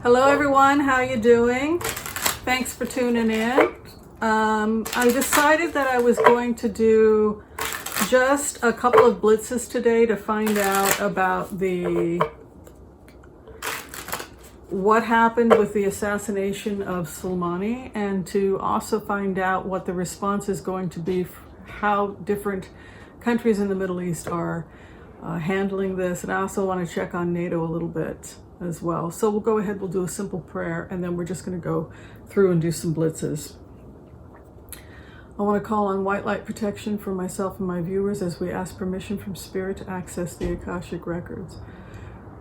Hello everyone, how you doing? Thanks for tuning in. I decided that I was going to do just a couple of blitzes today to find out about what happened with the assassination of Soleimani, and to also find out what the response is going to be, how different countries in the Middle East are handling this. And I also want to check on NATO a little bit as well. So we'll go ahead, we'll do a simple prayer, and then we're just going to go through and do some blitzes. I want to call on white light protection for myself and my viewers as we ask permission from Spirit to access the Akashic records.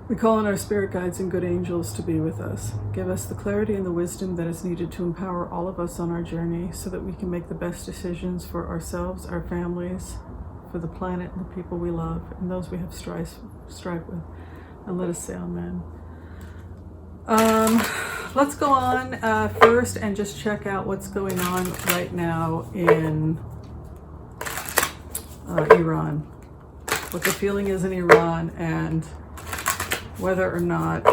We call on our spirit guides and good angels to be with us. Give us the clarity and the wisdom that is needed to empower all of us on our journey so that we can make the best decisions for ourselves, our families, for the planet and the people we love, and those we have strife with. And let us say amen. Let's go on first and just check out what's going on right now in Iran. What the feeling is in Iran, and whether or not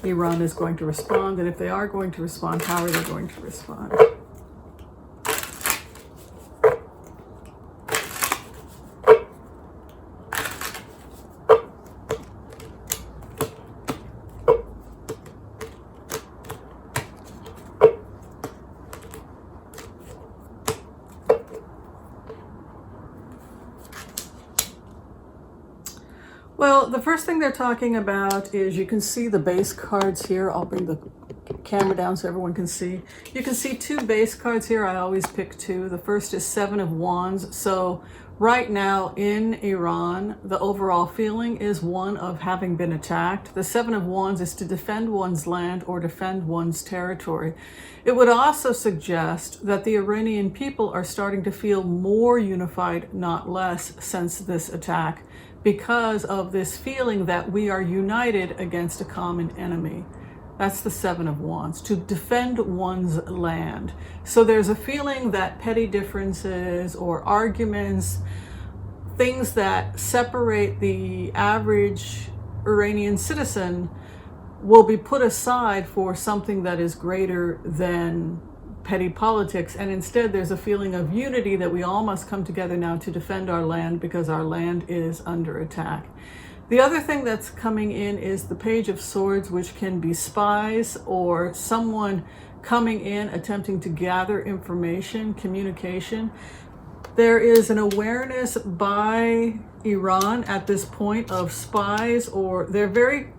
Iran is going to respond, and if they are going to respond, how are they going to respond? Well, the first thing they're talking about is, you can see the base cards here. I'll bring the camera down so everyone can see. You can see two base cards here. I always pick two. The first is Seven of Wands. So right now in Iran, the overall feeling is one of having been attacked. The Seven of Wands is to defend one's land or defend one's territory. It would also suggest that the Iranian people are starting to feel more unified, not less, since this attack, because of this feeling that we are united against a common enemy. That's the Seven of Wands, to defend one's land. So there's a feeling that petty differences or arguments, things that separate the average Iranian citizen, will be put aside for something that is greater than petty politics, and instead there's a feeling of unity that we all must come together now to defend our land because our land is under attack. The other thing that's coming in is the Page of Swords, which can be spies or someone coming in attempting to gather information, communication. There is an awareness by Iran at this point of spies, or they're very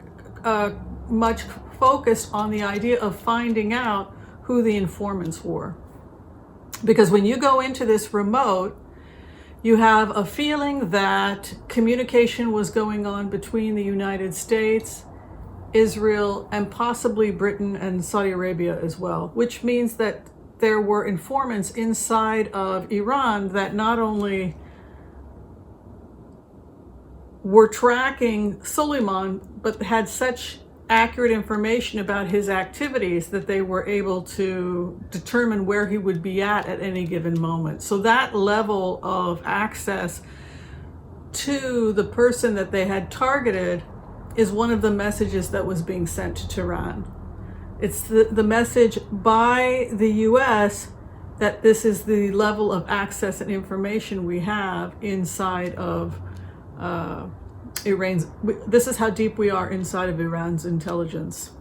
much focused on the idea of finding out who the informants were. Because when you go into this remote, you have a feeling that communication was going on between the United States, Israel, and possibly Britain and Saudi Arabia as well, which means that there were informants inside of Iran that not only were tracking Soleimani, but had such accurate information about his activities that they were able to determine where he would be at any given moment. So that level of access to the person that they had targeted is one of the messages that was being sent to Tehran. It's the message by the US that this is the level of access and information we have inside of this is how deep we are inside of Iran's intelligence.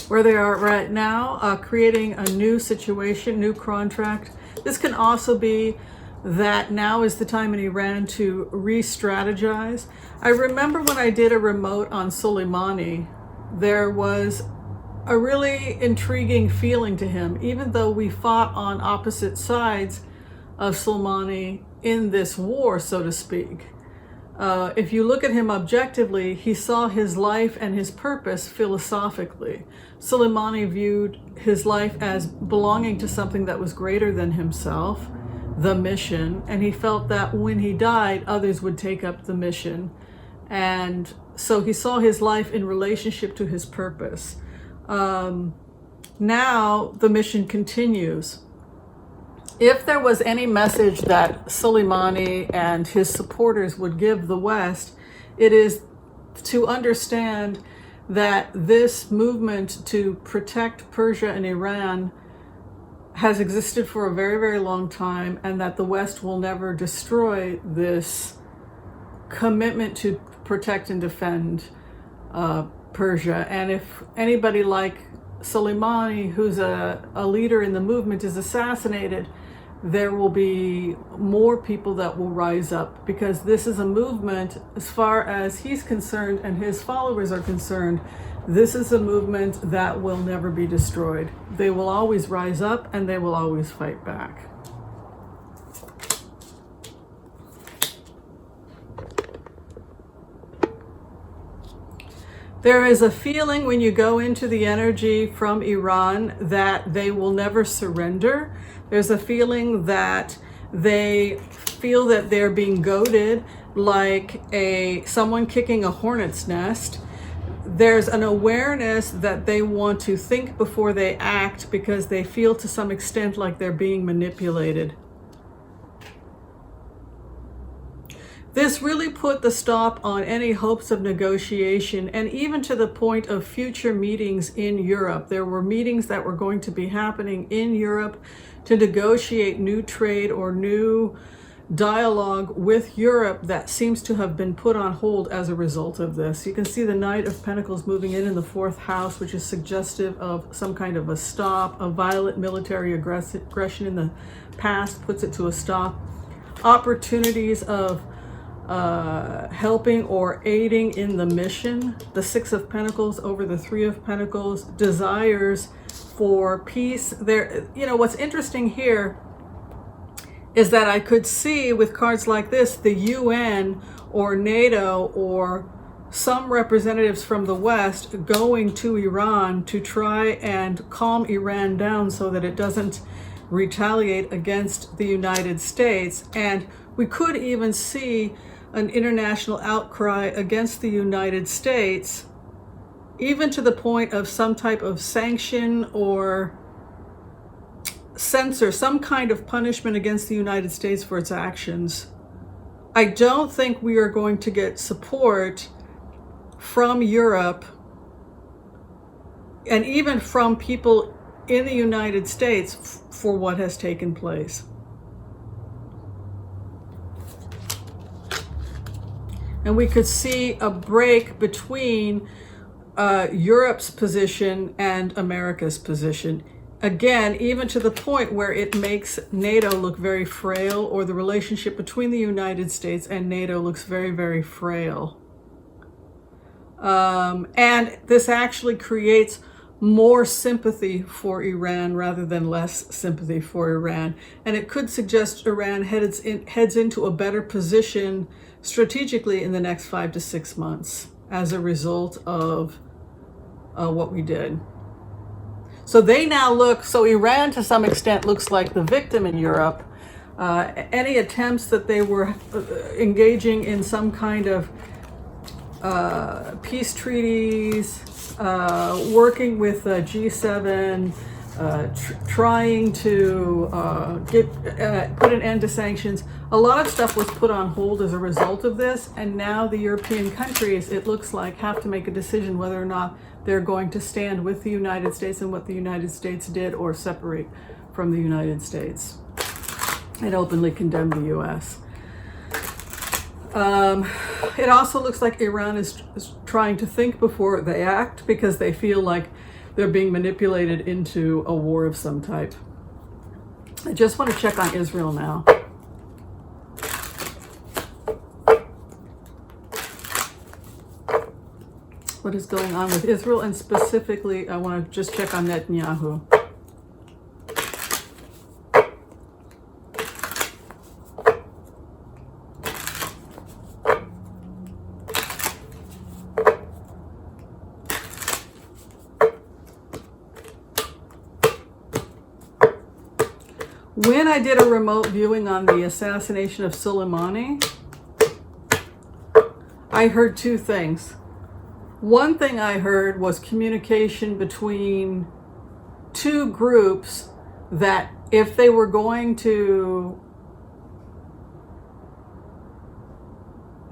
Where they are right now, creating a new situation, new contract. This can also be that now is the time in Iran to re-strategize. I remember when I did a remote on Soleimani, there was a really intriguing feeling to him, even though we fought on opposite sides of Soleimani in this war, so to speak. If you look at him objectively, he saw his life and his purpose philosophically. Soleimani viewed his life as belonging to something that was greater than himself, the mission, and he felt that when he died, others would take up the mission. And so he saw his life in relationship to his purpose. Now the mission continues. If there was any message that Soleimani and his supporters would give the West, it is to understand that this movement to protect Persia and Iran has existed for a very, very long time, and that the West will never destroy this commitment to protect and defend Persia. And if anybody like Soleimani, who's a leader in the movement, is assassinated, there will be more people that will rise up, because this is a movement, as far as he's concerned and his followers are concerned, this is a movement that will never be destroyed. They will always rise up and they will always fight back. There is a feeling when you go into the energy from Iran that they will never surrender. There's a feeling that they feel that they're being goaded like someone kicking a hornet's nest. There's an awareness that they want to think before they act, because they feel to some extent like they're being manipulated. This really put the stop on any hopes of negotiation, and even to the point of future meetings in Europe. There were meetings that were going to be happening in Europe to negotiate new trade or new dialogue with Europe that seems to have been put on hold as a result of this. You can see the Knight of Pentacles moving in the 4th house, which is suggestive of some kind of a stop. A violent military aggression in the past puts it to a stop. Opportunities of helping or aiding in the mission. The 6 of Pentacles over the 3 of Pentacles. Desires for peace. There, what's interesting here is that I could see with cards like this, the UN or NATO or some representatives from the West going to Iran to try and calm Iran down so that it doesn't retaliate against the United States. And we could even see an international outcry against the United States, even to the point of some type of sanction or censor, some kind of punishment against the United States for its actions. I don't think we are going to get support from Europe and even from people in the United States for what has taken place. And we could see a break between Europe's position and America's position. Again, even to the point where it makes NATO look very frail, or the relationship between the United States and NATO looks very, very frail. And this actually creates more sympathy for Iran rather than less sympathy for Iran. And it could suggest Iran heads into a better position strategically in the next 5 to 6 months as a result of what we did. So they now so Iran to some extent looks like the victim in Europe. Any attempts that they were engaging in some kind of peace treaties, working with G7, trying to put an end to sanctions. A lot of stuff was put on hold as a result of this, and now the European countries, it looks like, have to make a decision whether or not they're going to stand with the United States and what the United States did, or separate from the United States and openly condemn the U.S. It also looks like Iran is trying to think before they act, because they feel like they're being manipulated into a war of some type. I just want to check on Israel now. What is going on with Israel? And specifically, I want to just check on Netanyahu. When I did a remote viewing on the assassination of Soleimani, I heard two things. One thing I heard was communication between two groups that if they were going to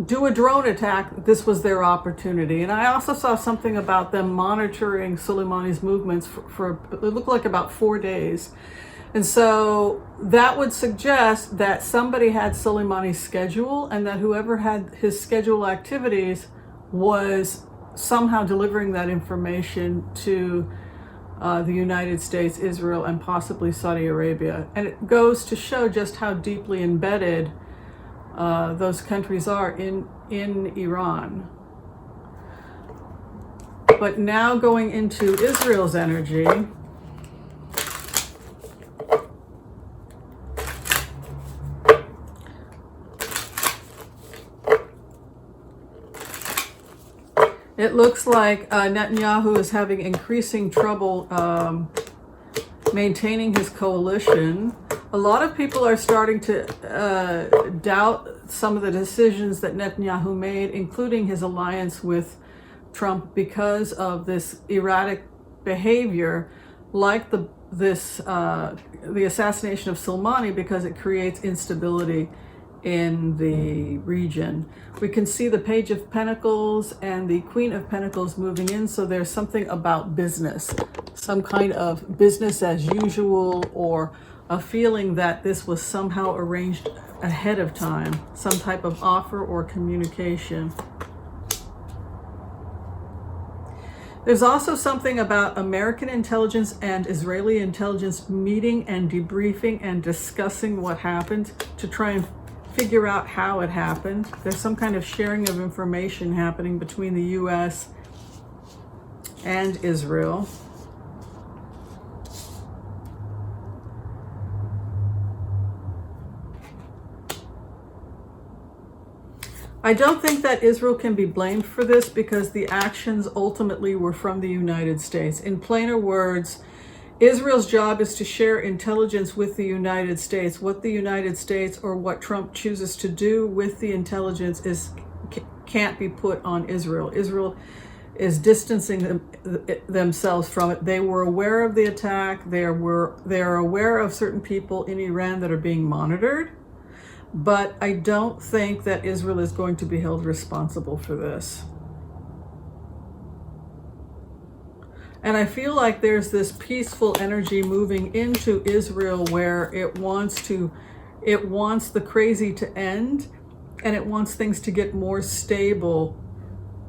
do a drone attack, this was their opportunity. And I also saw something about them monitoring Soleimani's movements for it looked like about 4 days. And so that would suggest that somebody had Soleimani's schedule, and that whoever had his schedule activities was somehow delivering that information to the United States, Israel, and possibly Saudi Arabia. And it goes to show just how deeply embedded those countries are in Iran. But now going into Israel's energy, it looks like Netanyahu is having increasing trouble maintaining his coalition. A lot of people are starting to doubt some of the decisions that Netanyahu made, including his alliance with Trump, because of this erratic behavior, like the assassination of Soleimani, because it creates instability in the region. We can see the Page of Pentacles and the Queen of Pentacles moving in, so there's something about business, some kind of business as usual, or a feeling that this was somehow arranged ahead of time, some type of offer or communication. There's also something about American intelligence and Israeli intelligence meeting and debriefing and discussing what happened to try and figure out how it happened. There's some kind of sharing of information happening between the US and Israel. I don't think that Israel can be blamed for this, because the actions ultimately were from the United States. In plainer words, Israel's job is to share intelligence with the United States. What the United States or what Trump chooses to do with the intelligence can't be put on Israel. Israel is distancing themselves from it. They were aware of the attack. They are aware of certain people in Iran that are being monitored. But I don't think that Israel is going to be held responsible for this. And I feel like there's this peaceful energy moving into Israel where it wants the crazy to end, and it wants things to get more stable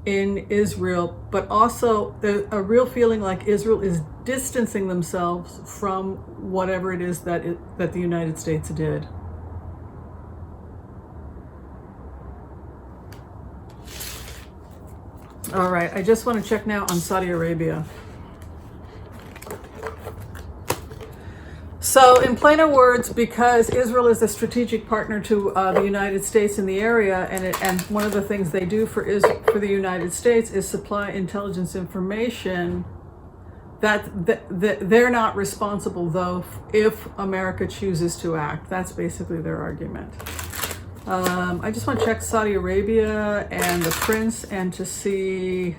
in Israel. But also there's a real feeling like Israel is distancing themselves from whatever it is that the United States did. All right, I just want to check now on Saudi Arabia. So in plainer words, because Israel is a strategic partner to the United States in the area, and one of the things they do for the United States is supply intelligence information, that they're not responsible, though, if America chooses to act. That's basically their argument. I just want to check Saudi Arabia and the prince, and to see,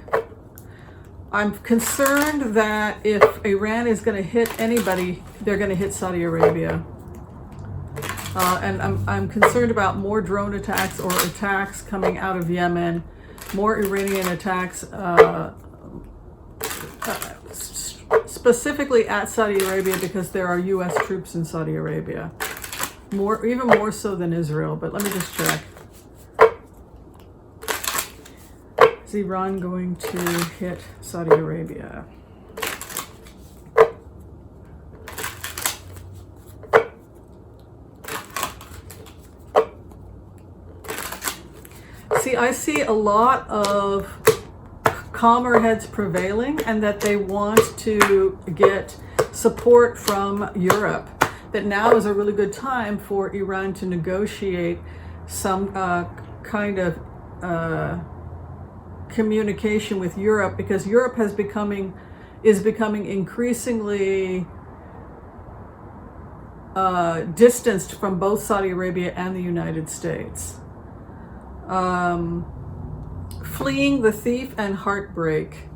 I'm concerned that if Iran is going to hit anybody, they're going to hit Saudi Arabia. And I'm concerned about more drone attacks or attacks coming out of Yemen, more Iranian attacks, specifically at Saudi Arabia, because there are US troops in Saudi Arabia. Even more so than Israel, but let me just check. Is Iran going to hit Saudi Arabia? See, I see a lot of calmer heads prevailing, and that they want to get support from Europe. That now is a really good time for Iran to negotiate some kind of communication with Europe, because Europe is becoming increasingly distanced from both Saudi Arabia and the United States. Fleeing the thief and heartbreak.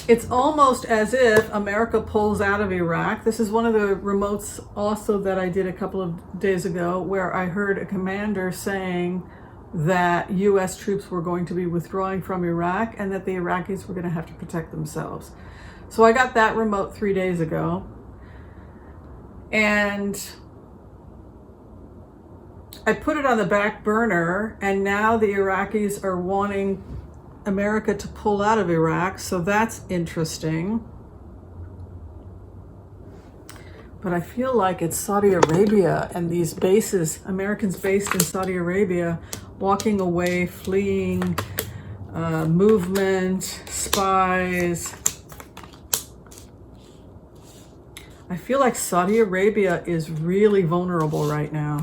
It's almost as if America pulls out of Iraq. This is one of the remotes also that I did a couple of days ago, where I heard a commander saying, that US troops were going to be withdrawing from Iraq and that the Iraqis were going to have to protect themselves. So I got that remote 3 days ago. And I put it on the back burner, and now the Iraqis are wanting America to pull out of Iraq, so that's interesting. But I feel like it's Saudi Arabia and these bases, Americans based in Saudi Arabia, walking away, fleeing, movement, spies. I feel like Saudi Arabia is really vulnerable right now.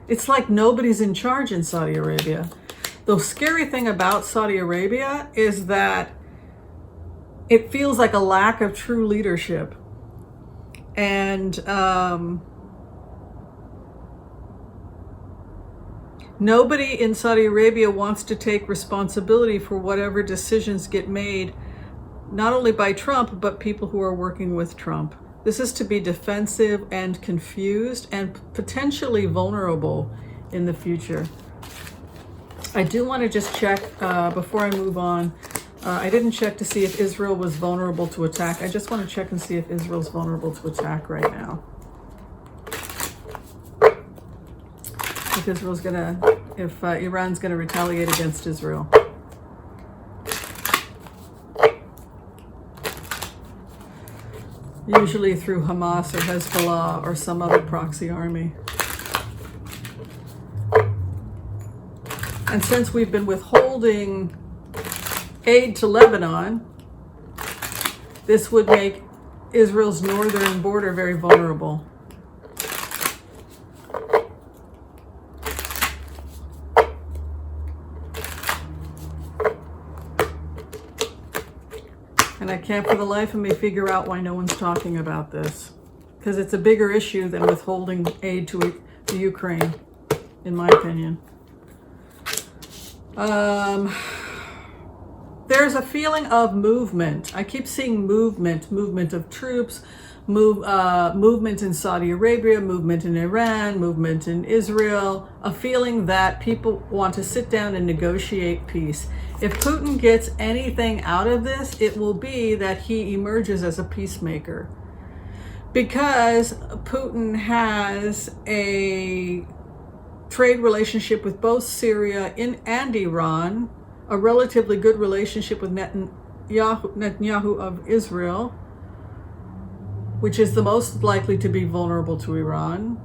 It's like nobody's in charge in Saudi Arabia. The scary thing about Saudi Arabia is that it feels like a lack of true leadership. And nobody in Saudi Arabia wants to take responsibility for whatever decisions get made, not only by Trump, but people who are working with Trump. This is to be defensive and confused and potentially vulnerable in the future. I do want to just check before I move on. I didn't check to see if Israel was vulnerable to attack. I just want to check and see if Israel's vulnerable to attack right now. If Iran's gonna retaliate against Israel. Usually through Hamas or Hezbollah or some other proxy army. And since we've been withholding aid to Lebanon, this would make Israel's northern border very vulnerable. And I can't for the life of me figure out why no one's talking about this. Because it's a bigger issue than withholding aid to the Ukraine, in my opinion. There's a feeling of movement. I keep seeing movement of troops, movement in Saudi Arabia, movement in Iran, movement in Israel, a feeling that people want to sit down and negotiate peace. If Putin gets anything out of this, it will be that he emerges as a peacemaker. Because Putin has a trade relationship with both Syria and Iran, a relatively good relationship with Netanyahu of Israel, which is the most likely to be vulnerable to Iran.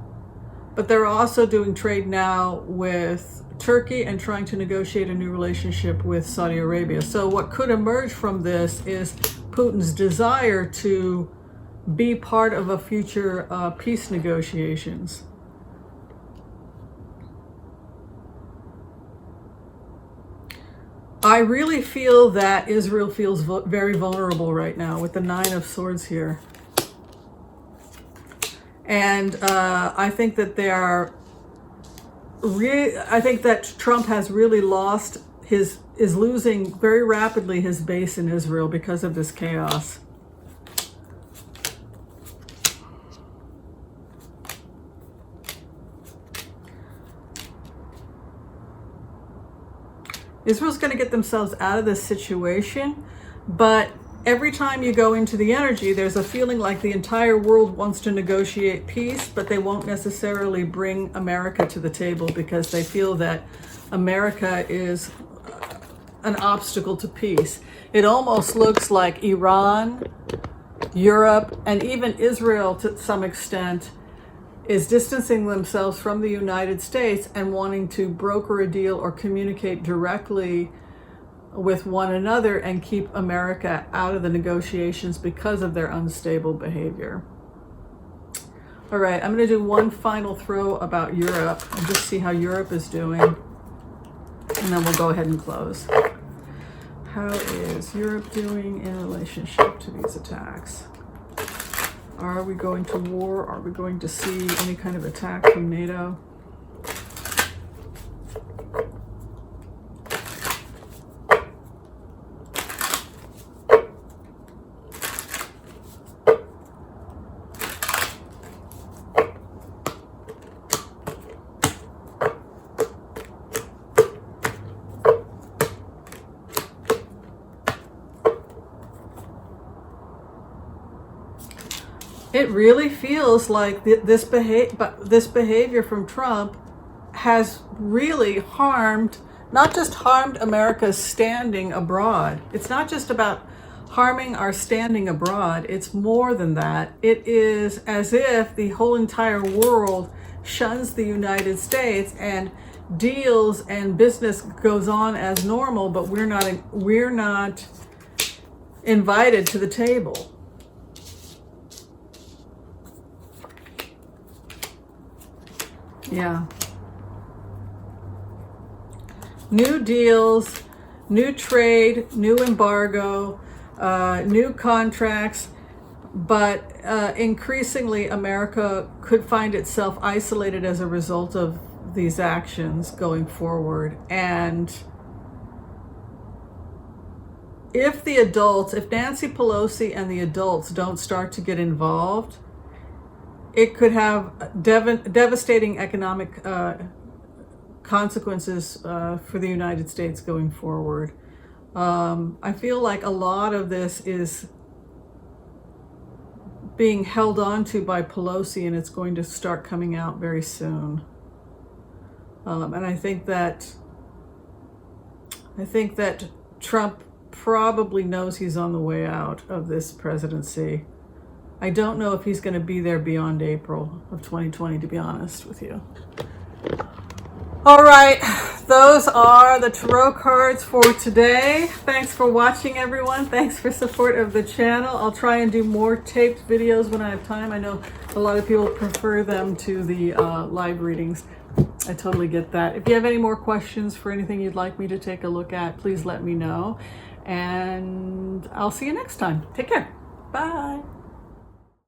But they're also doing trade now with Turkey and trying to negotiate a new relationship with Saudi Arabia. So what could emerge from this is Putin's desire to be part of a future peace negotiations. I really feel that Israel feels very vulnerable right now with the 9 of Swords here. And I think that I think that Trump has really is losing very rapidly his base in Israel because of this chaos. Israel's going to get themselves out of this situation, but every time you go into the energy, there's a feeling like the entire world wants to negotiate peace, but they won't necessarily bring America to the table because they feel that America is an obstacle to peace. It almost looks like Iran, Europe, and even Israel to some extent is distancing themselves from the United States and wanting to broker a deal or communicate directly with one another and keep America out of the negotiations because of their unstable behavior. All right, I'm going to do one final throw about Europe and just see how Europe is doing, and then we'll go ahead and close. How is Europe doing in relationship to these attacks? Are we going to war? Are we going to see any kind of attack from NATO? It really feels like this behavior from Trump has really not just harmed America's standing abroad. It's not just about harming our standing abroad. It's more than that. It is as if the whole entire world shuns the United States, and deals and business goes on as normal, but we're not invited to the table. Yeah. New deals, new trade, new embargo, new contracts, but increasingly America could find itself isolated as a result of these actions going forward. And if Nancy Pelosi and the adults don't start to get involved, it could have devastating economic consequences for the United States going forward. I feel like a lot of this is being held on to by Pelosi, and it's going to start coming out very soon. And I think that Trump probably knows he's on the way out of this presidency. I don't know if he's going to be there beyond April of 2020, to be honest with you. All right, those are the tarot cards for today. Thanks for watching, everyone. Thanks for support of the channel. I'll try and do more taped videos when I have time. I know a lot of people prefer them to the live readings. I totally get that. If you have any more questions for anything you'd like me to take a look at, please let me know. And I'll see you next time. Take care. Bye.